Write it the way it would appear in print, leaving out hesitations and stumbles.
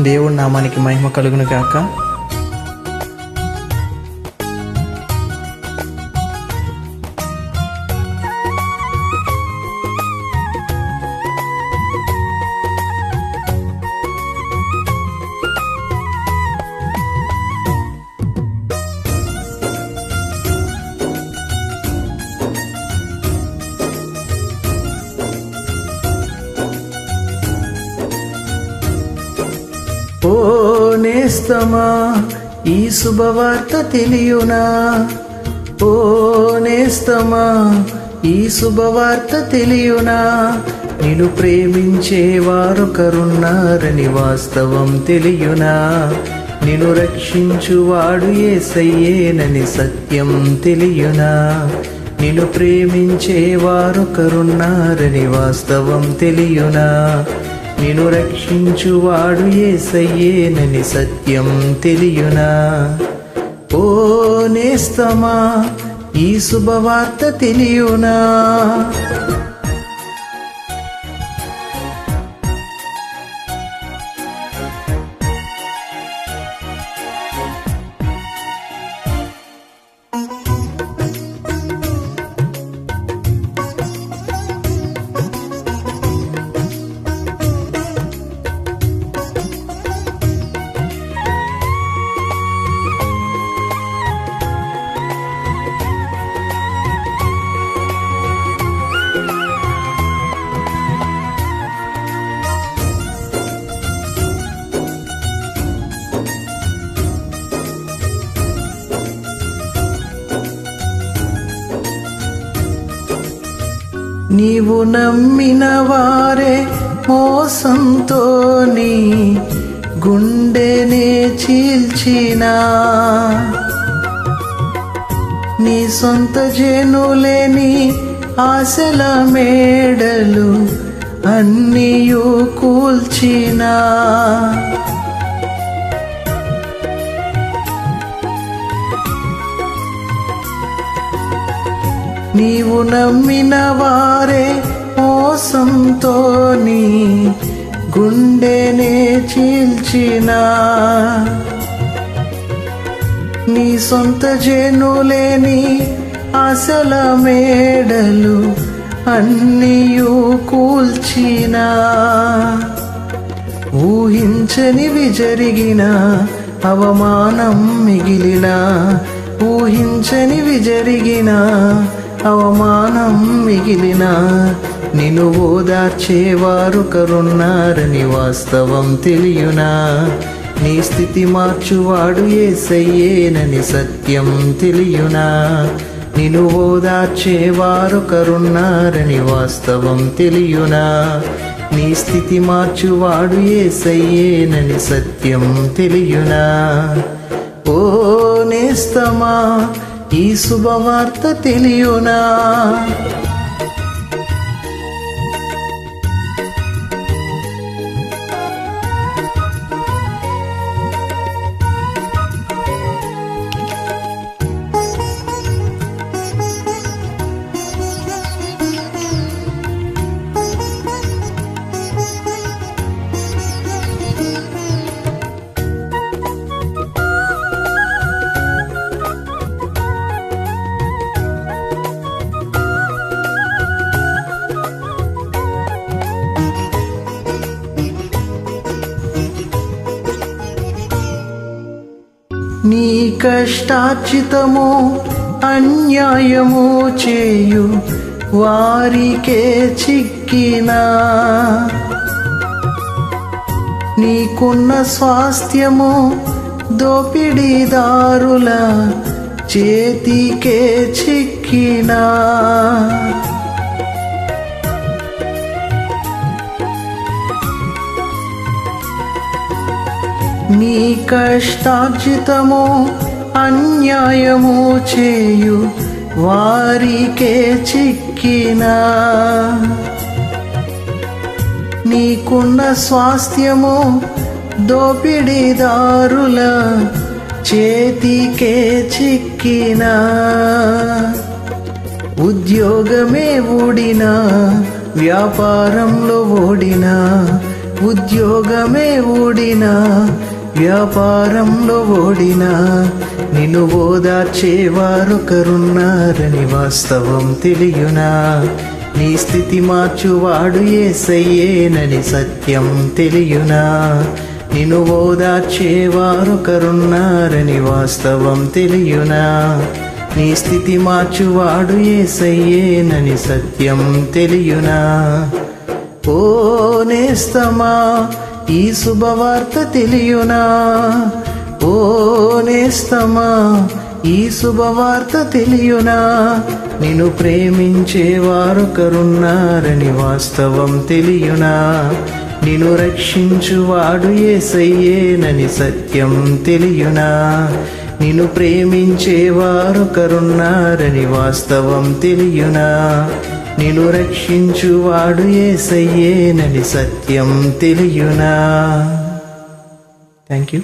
దేవుడి నామానికి మహిమ కలుగును గాక. ఓ నేస్తమా, ఈ శుభవార్త తెలియునా? ఓ నేస్తమా, ఈ శుభవార్త తెలియునా? నిన్ను ప్రేమించే వారొకరున్నారని వాస్తవం తెలియునా? నిన్ను రక్షించువాడు యేసయ్యేనని సత్యం తెలియునా? నిన్ను ప్రేమించే వారొకరున్నారని వాస్తవం తెలియునా? నిన్ను రక్షించువాడు యేసయ్యేనని సత్యం తెలియునా? ఓ నేస్తమా, ఈ శుభవార్త తెలియునా? నీవు నమ్మిన వారే మోసంతో నీ గుండెనే చీల్చినా, నీ సొంత జనులేని ఆశల మేడలు అన్నీయు కూల్చినా, నీవు నమ్మిన వారే మోసంతో నీ గుండెనే చీల్చినా, నీ సొంత జనులేని ఆశల మేడలు అన్నీయు కూల్చినా, ఊహించనివి జరిగిన అవమానం మిగిలిన, ఊహించనివి జరిగిన అవమానం మిగిలిన, నిన్ను ఓదార్చేవారొకరున్నారని వాస్తవం తెలియునా? నీ స్థితి మార్చువాడు యేసయ్యేనని సత్యం తెలియునా? నిన్ను ఓదార్చేవారొకరున్నారని వాస్తవం తెలియునా? నీ స్థితి మార్చువాడు యేసయ్యేనని సత్యం తెలియునా? ఓ నేస్తమా, ఈ శుభవార్త తెలియునా? నీ కష్టార్జితము అన్యాయము చేయు వారికే చిక్కినా, నీకున్న స్వాస్థ్యము దోపిడీదారుల చేతికే చిక్కినా, నీ కష్టార్జితము అన్యాయము చేయు వారికే చిక్కినా, నీకున్న స్వాస్థ్యము దోపిడీదారుల చేతికే చిక్కినా, ఉద్యోగమే ఊడినా, వ్యాపారంలో ఓడినా, ఉద్యోగమే ఊడినా వ్యాపారంలో ఓడినా నిన్ను ఓదార్చేవారొకరున్నారని వాస్తవం తెలియునా? నీ స్థితి మార్చువాడు యేసయ్యేనని సత్యం తెలియునా? నిన్ను ఓదార్చేవారొకరున్నారని వాస్తవం తెలియునా? నీ స్థితి మార్చువాడు యేసయ్యేనని సత్యం తెలియునా? ఓ నేస్తమా, ఈ శుభవార్త తెలియునా? ఓ నేస్తమా, ఈ శుభవార్త తెలియునా? నిన్ను ప్రేమించేవారొకరున్నారని వాస్తవం తెలియునా? నిన్ను రక్షించువాడు యేసయ్యేనని సత్యం తెలియునా? నిన్ను ప్రేమించేవారొకరున్నారని వాస్తవం తెలియునా? నిన్ను రక్షించువాడు యేసయ్యేనని సత్యం తెలియునా? Thank you.